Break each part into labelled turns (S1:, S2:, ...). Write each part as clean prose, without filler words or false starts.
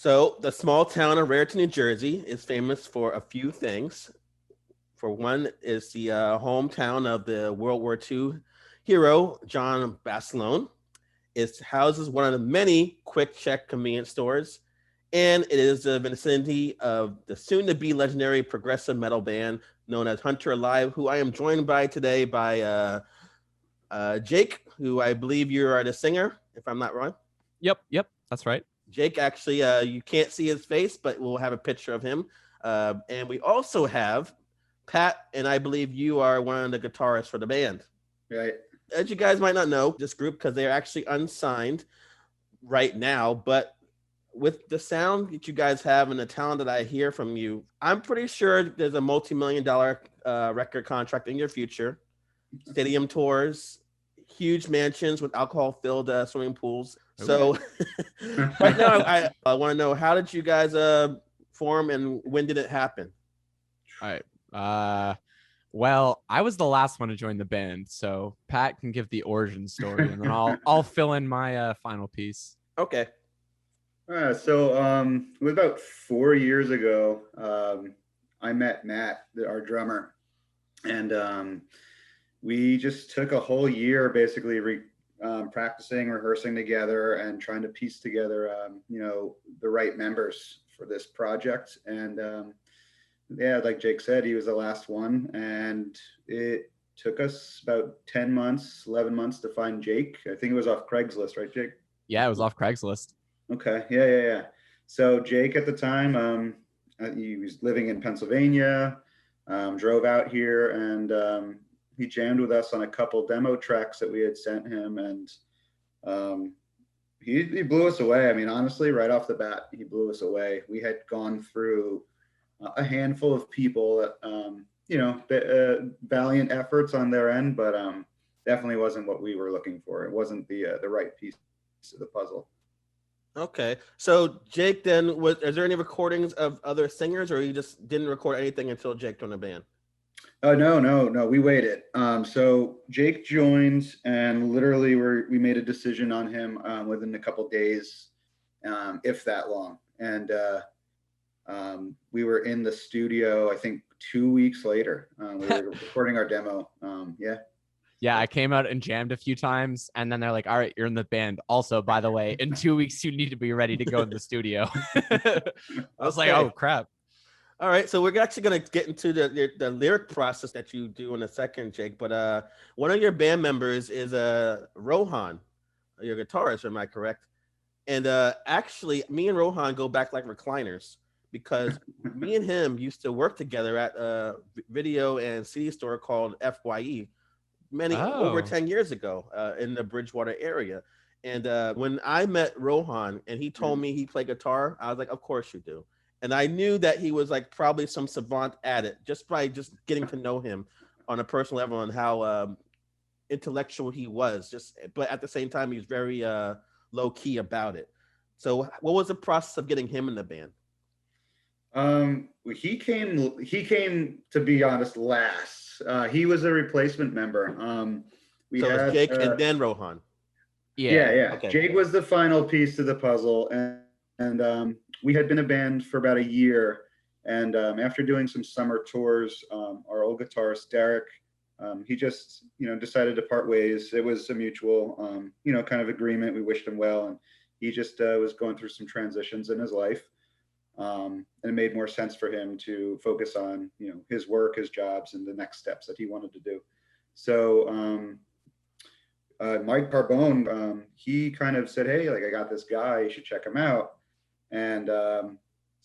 S1: So the small town of Raritan, New Jersey is famous for a few things. For one, is the hometown of the World War II hero, John Basilone. It houses one of the many quick check convenience stores, and it is the vicinity of the soon-to-be legendary progressive metal band known as Hunter Alive, who I am joined by today by Jake, who I believe you are the singer, if I'm not wrong.
S2: Yep, that's right.
S1: Jake, actually, you can't see his face, but we'll have a picture of him. And we also have Pat, and I believe you are one of the guitarists for the band.
S3: Right.
S1: As you guys might not know, this group, because they're actually unsigned right now, but with the sound that you guys have and the talent that I hear from you, I'm pretty sure there's a multi-million-dollar record contract in your future, stadium tours, huge mansions with alcohol-filled swimming pools. So right now, I want to know, how did you guys form and when did it happen?
S2: All right. Well, I was the last one to join the band, so Pat can give the origin story, and then I'll fill in my final piece.
S1: Okay.
S3: So it was about 4 years ago. I met Matt, our drummer, and we just took a whole year basically practicing, rehearsing together, and trying to piece together, the right members for this project. And yeah, like Jake said, he was the last one, and it took us about 10 months, 11 months to find Jake. I think it was off Craigslist, right, Jake?
S2: Yeah, it was off Craigslist.
S3: Okay. Yeah. So Jake at the time, he was living in Pennsylvania, drove out here, and he jammed with us on a couple demo tracks that we had sent him, and he blew us away. I mean, honestly, right off the bat, he blew us away. We had gone through a handful of people that, valiant efforts on their end, but definitely wasn't what we were looking for. It wasn't the right piece of the puzzle.
S1: Okay. So Jake, then, is there any recordings of other singers, or you just didn't record anything until Jake joined the band?
S3: No. We waited. So Jake joined, and literally we made a decision on him within a couple days, if that long. And we were in the studio, I think 2 weeks later. We were recording our demo.
S2: Yeah, I came out and jammed a few times, and then they're like, all right, you're in the band. Also, by the way, in 2 weeks, you need to be ready to go in the studio. I was like, oh, crap.
S1: All right, so we're actually going to get into the lyric process that you do in a second, Jake. But one of your band members is Rohan, your guitarist, am I correct? And actually, me and Rohan go back like recliners, because me and him used to work together at a video and CD store called FYE over 10 years ago in the Bridgewater area. And when I met Rohan and he told me he played guitar, I was like, of course you do. And I knew that he was like probably some savant at it, just by just getting to know him on a personal level and how intellectual he was. But at the same time, he was very low key about it. So what was the process of getting him in the band?
S3: He came, to be honest, last. He was a replacement member.
S1: So it was Jake and then Rohan.
S3: Yeah.
S1: Okay.
S3: Jake was the final piece to the puzzle, and we had been a band for about a year. And after doing some summer tours, our old guitarist Derek, he just decided to part ways. It was a mutual kind of agreement. We wished him well, and he just was going through some transitions in his life. And it made more sense for him to focus on, his work, his jobs, and the next steps that he wanted to do. So Mike Parbone, he kind of said, hey, like, I got this guy, you should check him out. And so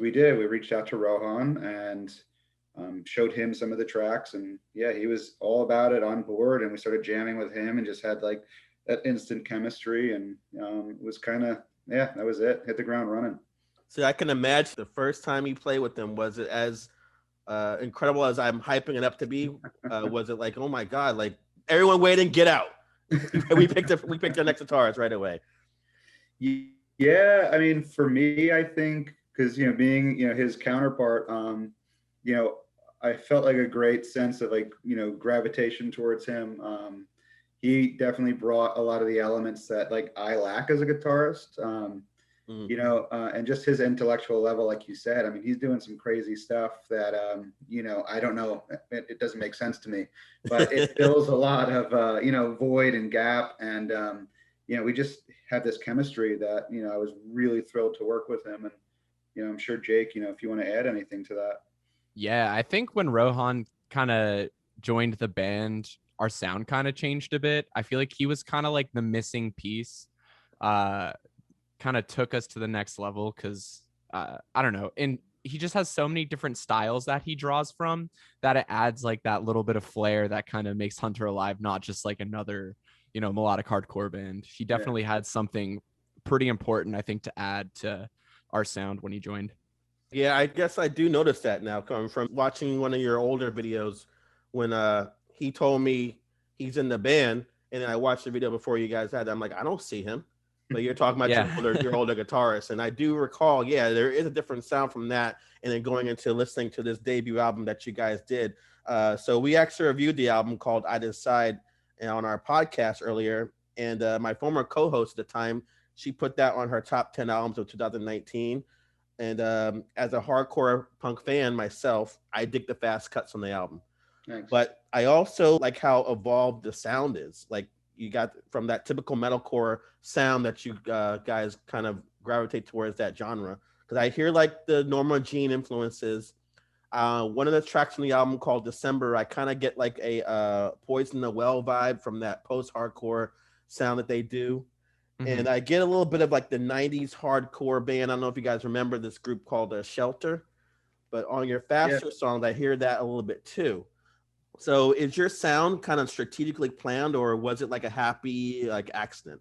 S3: we did. We reached out to Rohan and showed him some of the tracks. And yeah, he was all about it, on board. And we started jamming with him and just had like that instant chemistry. And it was kind of, that was it. Hit the ground running.
S1: So I can imagine the first time you played with them, was it as incredible as I'm hyping it up to be? Was it like, oh my God, like everyone waiting, get out? we picked our next guitarist right away.
S3: Yeah, I mean, for me, I think, because being his counterpart, I felt like a great sense of like gravitation towards him. He definitely brought a lot of the elements that like I lack as a guitarist. you know, and just his intellectual level, like you said. I mean, he's doing some crazy stuff that, you know, I don't know, it doesn't make sense to me, but it fills a lot of, you know, void and gap. And, you know, we just have this chemistry that, you know, I was really thrilled to work with him. And, you know, I'm sure Jake, you know, if you want to add anything to that.
S2: Yeah, I think when Rohan kind of joined the band, our sound kind of changed a bit. I feel like he was kind of like the missing piece. Kind of took us to the next level because I don't know, and he just has so many different styles that he draws from that it adds like that little bit of flair that kind of makes Hunter Alive not just like another, you know, melodic hardcore band. He definitely had something pretty important, I think, to add to our sound when he joined.
S1: Yeah, I guess I do notice that now, coming from watching one of your older videos when he told me he's in the band, and then I watched the video before you guys had that. I'm like, I don't see him. But you're talking about your older guitarist, and I do recall, yeah, there is a different sound from that, and then going into listening to this debut album that you guys did. So we actually reviewed the album called "I Decide" on our podcast earlier, and my former co-host at the time, she put that on her top 10 albums of 2019. And as a hardcore punk fan myself, I dig the fast cuts on the album.
S3: Thanks.
S1: But I also like how evolved the sound is. Like, you got from that typical metalcore sound that you guys kind of gravitate towards that genre. Because I hear like the Norma Jean influences. One of the tracks from the album called December, I kind of get like a Poison the Well vibe from that post-hardcore sound that they do. Mm-hmm. And I get a little bit of like the 90s hardcore band. I don't know if you guys remember this group called Shelter. But on your faster songs, I hear that a little bit too. So is your sound kind of strategically planned, or was it like a happy like accident?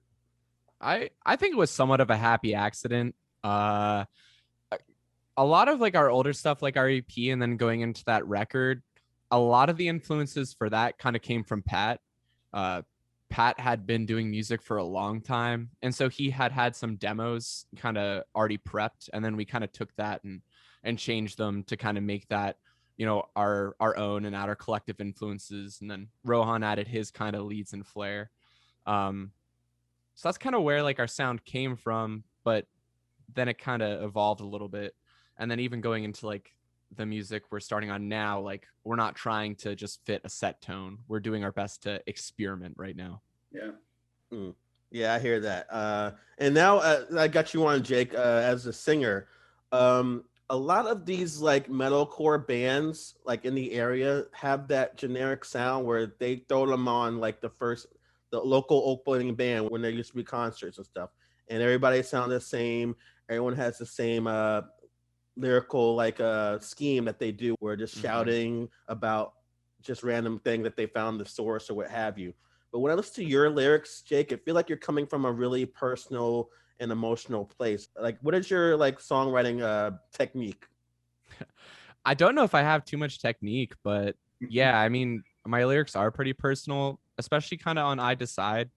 S2: I think it was somewhat of a happy accident. A lot of like our older stuff, like our EP, and then going into that record, a lot of the influences for that kind of came from Pat. Pat had been doing music for a long time, and so he had some demos kind of already prepped, and then we kind of took that and changed them to kind of make that, you know, our own and add our collective influences. And then Rohan added his kind of leads and flair. So that's kind of where like our sound came from, but then it kind of evolved a little bit. And then even going into like the music we're starting on now, like we're not trying to just fit a set tone. We're doing our best to experiment right now.
S3: Yeah.
S1: Yeah, I hear that. And now I got you on, Jake, as a singer. A lot of these like metalcore bands like in the area have that generic sound where they throw them on like the local opening band when there used to be concerts and stuff, and everybody sound the same. Everyone has the same lyrical like scheme that they do, where just shouting about just random thing that they found the source or what have you. But when I listen to your lyrics, Jake, I feel like you're coming from a really personal and emotional place. Like, what is your like songwriting technique?
S2: I don't know if I have too much technique, but yeah, I mean, my lyrics are pretty personal, especially kind of on I Decide.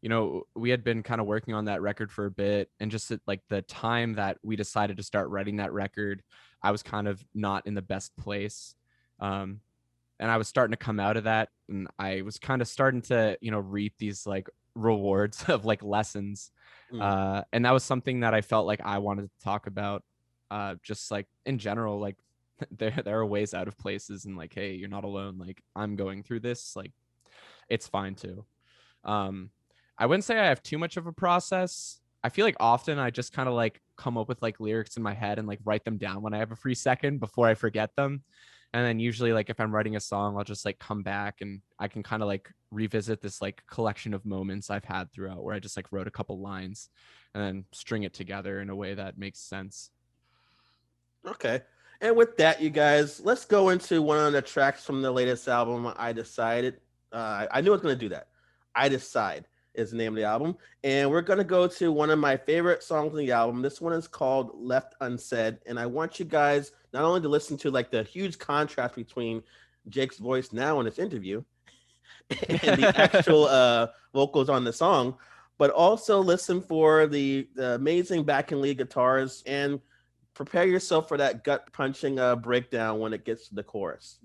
S2: You know, we had been kind of working on that record for a bit, and just at, like the time that we decided to start writing that record, I was kind of not in the best place. And I was starting to come out of that, and I was kind of starting to, you know, reap these like rewards of like lessons. And that was something that I felt like I wanted to talk about, just like in general, like there are ways out of places, and like, hey, you're not alone. Like, I'm going through this, like it's fine too. I wouldn't say I have too much of a process. I feel like often I just kind of like come up with like lyrics in my head and like write them down when I have a free second before I forget them. And then usually like if I'm writing a song, I'll just like come back and I can kind of like revisit this like collection of moments I've had throughout, where I just like wrote a couple lines and then string it together in a way that makes sense.
S1: Okay. And with that, you guys, let's go into one of the tracks from the latest album, I Decided. I knew I was going to do that. I Decide is the name of the album. And we're going to go to one of my favorite songs on the album. This one is called Left Unsaid. And I want you guys not only to listen to like the huge contrast between Jake's voice now in this interview and the actual vocals on the song, but also listen for the amazing backing lead guitars, and prepare yourself for that gut punching breakdown when it gets to the chorus.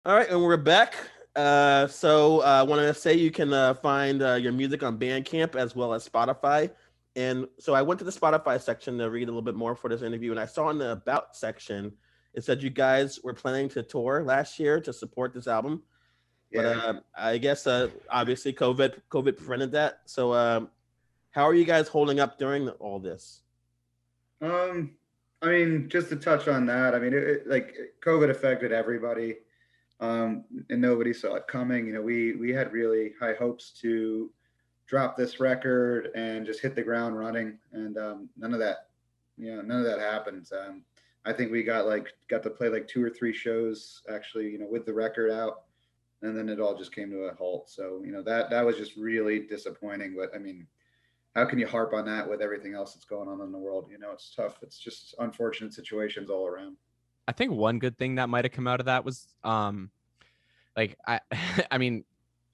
S1: All right, and we're back. So I want to say you can find your music on Bandcamp as well as Spotify. And so I went to the Spotify section to read a little bit more for this interview, and I saw in the About section it said you guys were planning to tour last year to support this album, but I guess obviously COVID prevented that. So how are you guys holding up during all this?
S3: I mean, just to touch on that, I mean, like COVID affected everybody. And nobody saw it coming. You know, we had really high hopes to drop this record and just hit the ground running, and none of that happened. I think we got to play like 2 or 3 shows actually, you know, with the record out, and then it all just came to a halt. So, you know, that was just really disappointing. But I mean, how can you harp on that with everything else that's going on in the world? You know, it's tough. It's just unfortunate situations all around.
S2: I think one good thing that might have come out of that was like I mean,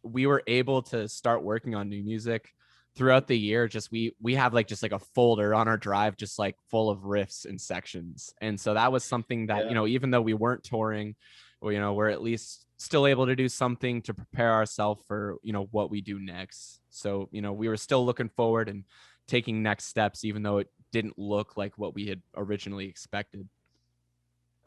S2: we were able to start working on new music throughout the year. Just we have like just like a folder on our drive just like full of riffs and sections. And so that was something that, you know, even though we weren't touring, or, you know, we're at least still able to do something to prepare ourselves for, you know, what we do next. So, you know, we were still looking forward and taking next steps, even though it didn't look like what we had originally expected.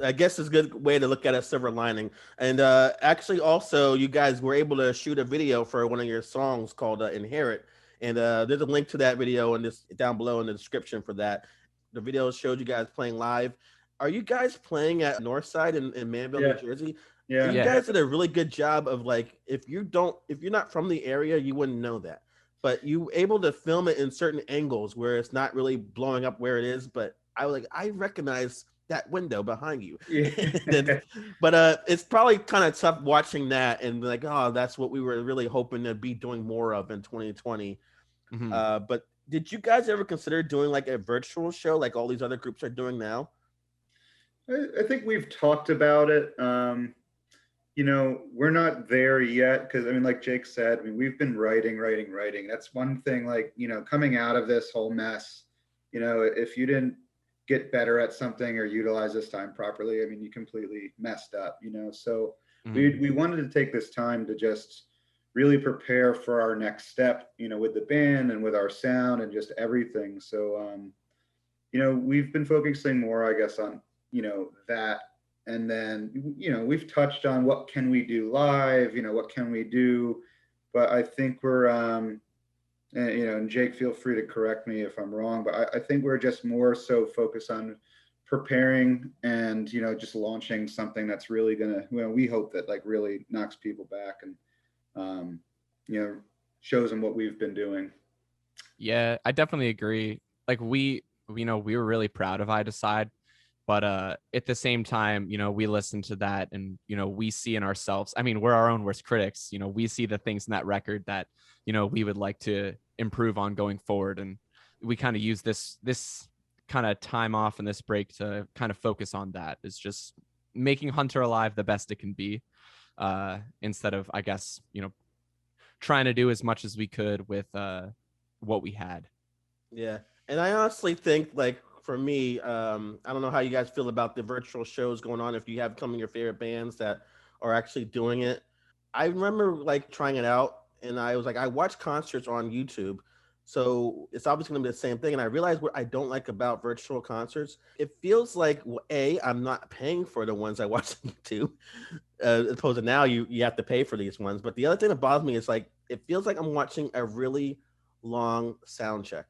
S1: I guess it's a good way to look at a silver lining. And actually, also, you guys were able to shoot a video for one of your songs called Inherit. And there's a link to that video in this down below in the description for that. The video showed you guys playing live. Are you guys playing at Northside in Manville, New Jersey?
S3: Yeah.
S1: You
S2: Yeah.
S1: guys did a really good job of like, if you're not from the area, you wouldn't know that. But you able to film it in certain angles where it's not really blowing up where it is. But I recognize that window behind you.
S3: Yeah.
S1: But it's probably kind of tough watching that and like, oh, that's what we were really hoping to be doing more of in 2020.
S2: Mhm.
S1: But did you guys ever consider doing like a virtual show like all these other groups are doing now?
S3: I think we've talked about it. We're not there yet because I mean, like Jake said, I mean, we've been writing. That's one thing, like, coming out of this whole mess, if you didn't get better at something or utilize this time properly, I mean, you completely messed up, So
S2: Mhm.
S3: we wanted to take this time to just really prepare for our next step, with the band and with our sound and just everything. So, we've been focusing more, I guess, on, that. And then, we've touched on what can we do live, what can we do. But I think we're, and Jake, feel free to correct me if I'm wrong, but I think we're just more so focused on preparing and, just launching something that's really going to, we hope that like really knocks people back and, um, shows them what we've been doing.
S2: Yeah, I definitely agree. Like we were really proud of I Decide, but at the same time, we listen to that and we see in ourselves. I mean, we're our own worst critics. We see the things in that record that we would like to improve on going forward, and we kind of use this kind of time off and this break to kind of focus on that. Is just making Hunter Alive the best it can be, instead of, I guess, trying to do as much as we could with what we had.
S1: Yeah. And I honestly think like for me, I don't know how you guys feel about the virtual shows going on if you have some of your favorite bands that are actually doing it. I remember like trying it out and I was like, I watch concerts on YouTube. So it's obviously gonna be the same thing. And I realized what I don't like about virtual concerts. It feels like I'm not paying for the ones I watch on YouTube. As opposed to now you have to pay for these ones. But the other thing that bothers me is like it feels like I'm watching a really long sound check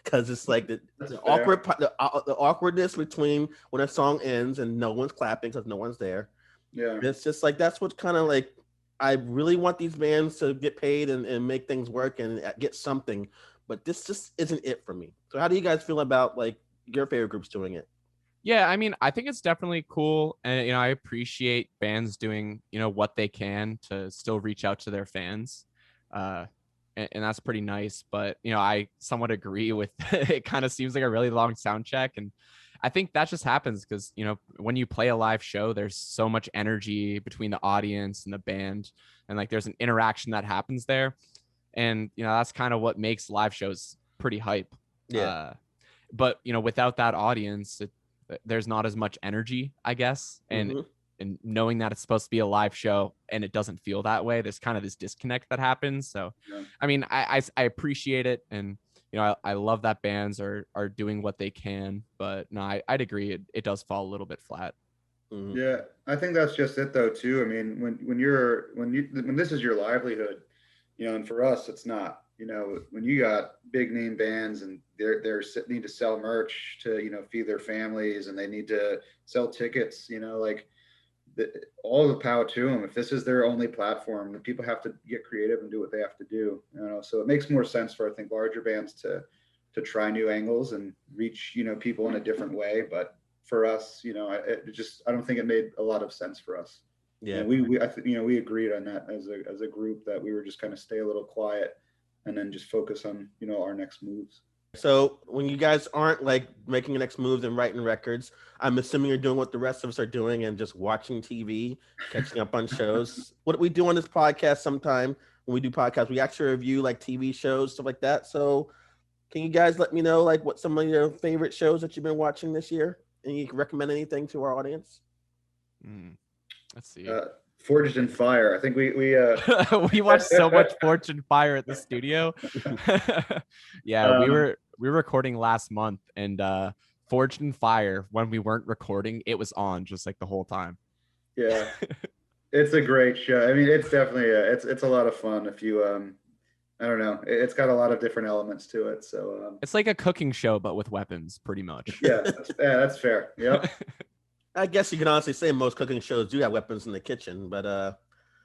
S1: because it's like
S3: That's
S1: the
S3: fair.
S1: the awkwardness between when a song ends and no one's clapping because no one's there.
S3: Yeah.
S1: It's just like that's what kind of like I really want these bands to get paid and make things work and get something, but this just isn't it for me. So how do you guys feel about like your favorite groups doing it?
S2: Yeah, I mean, I think it's definitely cool, and I appreciate bands doing what they can to still reach out to their fans, uh, and that's pretty nice. But I somewhat agree with it. Kind of seems like a really long sound check, and I think that just happens because when you play a live show, there's so much energy between the audience and the band, and like there's an interaction that happens there, and that's kind of what makes live shows pretty hype.
S1: Yeah.
S2: But without that audience, there's not as much energy, I guess, and
S1: Mm-hmm.
S2: knowing that it's supposed to be a live show and it doesn't feel that way, there's kind of this disconnect that happens. So
S3: Yeah.
S2: I mean, I appreciate it, and I love that bands are doing what they can, but no, I'd agree it does fall a little bit flat.
S1: Mm-hmm.
S3: Yeah, I think that's just it though too. I mean, when this is your livelihood, and for us it's not. When you got big name bands and they're need to sell merch to feed their families and they need to sell tickets, like all the power to them. If this is their only platform, the people have to get creative and do what they have to do. So it makes more sense for I think larger bands to try new angles and reach people in a different way. But for us, I don't think it made a lot of sense for us.
S1: Yeah.
S3: And we agreed on that as a group that we were just kind of stay a little quiet and then just focus on our next moves.
S1: So when you guys aren't like making the next moves and writing records, I'm assuming you're doing what the rest of us are doing and just watching TV, catching up on shows. What we do on this podcast sometime when we do podcasts, we actually review like TV shows, stuff like that. So can you guys let me know like what some of your favorite shows that you've been watching this year? And you can recommend anything to our audience?
S2: Let's see.
S3: Uh, Forged in Fire. I think we
S2: We watched so much Fortune Fire at the studio. Yeah, we
S3: um,
S2: were recording last month, and Forged in Fire, when we weren't recording, it was on just like the whole time.
S3: yeah, it's a great show. I mean, it's definitely it's a lot of fun. If you I don't know, it's got a lot of different elements to it. So
S2: It's like a cooking show, but with weapons, pretty much.
S3: yeah, that's fair. Yep.
S1: I guess you can honestly say most cooking shows do have weapons in the kitchen, but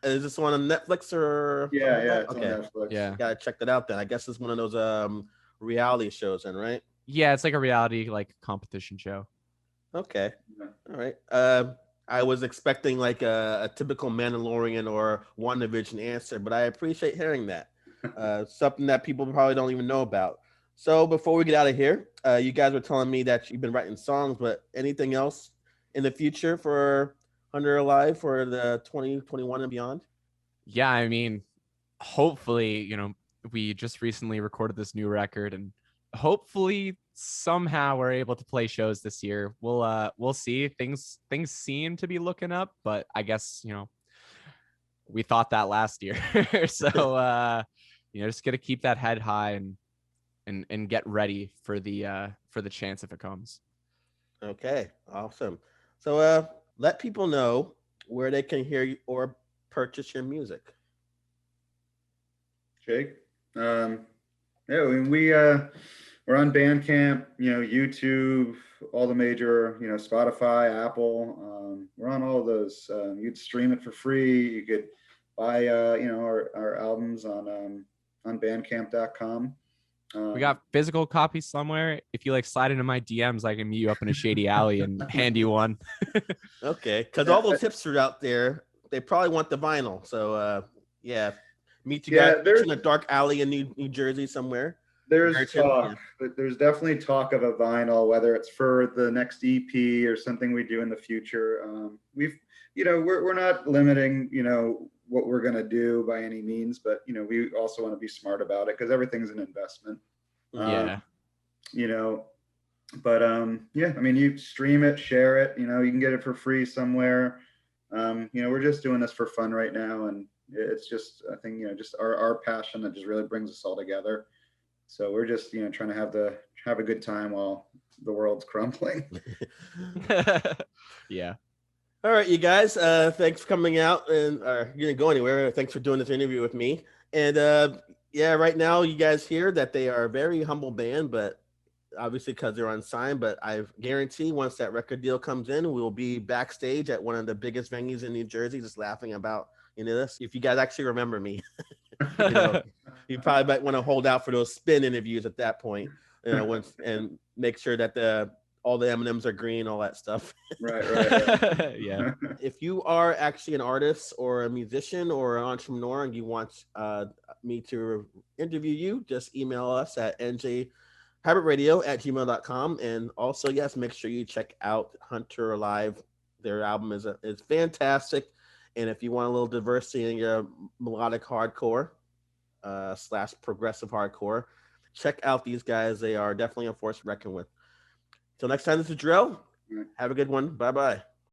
S1: is this one on Netflix or something like
S3: Yeah,
S1: that?
S3: it's
S1: Okay,
S3: on Netflix.
S2: Yeah.
S1: gotta check that out then. I guess it's one of those reality shows then, right?
S2: Yeah, it's like a reality like competition show.
S1: Okay.
S3: Yeah.
S1: All right. I was expecting like a typical Mandalorian or WandaVision answer, but I appreciate hearing that. Something that people probably don't even know about. So before we get out of here, you guys were telling me that you've been writing songs, but anything else in the future for Hunter Alive for the 2021 and beyond?
S2: Yeah, I mean, hopefully, we just recently recorded this new record, and hopefully somehow we're able to play shows this year. We'll see. Things seem to be looking up, but I guess, we thought that last year. So just gotta keep that head high and get ready for the chance if it comes.
S1: Okay, awesome. So let people know where they can hear you or purchase your music.
S3: Jake. Yeah, we're on Bandcamp, YouTube, all the major, Spotify, Apple. We're on all of those. You'd stream it for free. You could buy, our albums on Bandcamp.com.
S2: We got physical copies somewhere. If you like slide into my DMs, I can meet you up in a shady alley and hand you one.
S1: Okay, because all those hipsters out there, they probably want the vinyl. So yeah, meet you guys in a dark alley in New Jersey somewhere.
S3: There's talk. There's definitely talk of a vinyl, whether it's for the next EP or something we do in the future. We're not limiting, what we're gonna do by any means, but we also want to be smart about it because everything's an investment.
S2: Yeah.
S3: But yeah, I mean, you stream it, share it. You can get it for free somewhere. We're just doing this for fun right now, and it's just, I think, just our passion that just really brings us all together. So we're just, trying to have a good time while the world's crumbling.
S2: Yeah.
S1: All right, you guys. Thanks for coming out, and you didn't go anywhere. Thanks for doing this interview with me. And yeah, right now you guys hear that they are a very humble band, but obviously because they're unsigned. But I guarantee once that record deal comes in, we'll be backstage at one of the biggest venues in New Jersey, just laughing about this. If you guys actually remember me. You probably might want to hold out for those spin interviews at that point, once, and make sure that all the M&Ms are green, all that stuff.
S3: Right.
S2: Yeah.
S1: If you are actually an artist or a musician or an entrepreneur and you want me to interview you, just email us at njhabitradio@gmail.com. And also, yes, make sure you check out Hunter Alive. Their album is fantastic. And if you want a little diversity in your melodic hardcore / progressive hardcore, check out these guys. They are definitely a force to reckon with. Till next time, this is Jarrell. Have a good one. Bye-bye.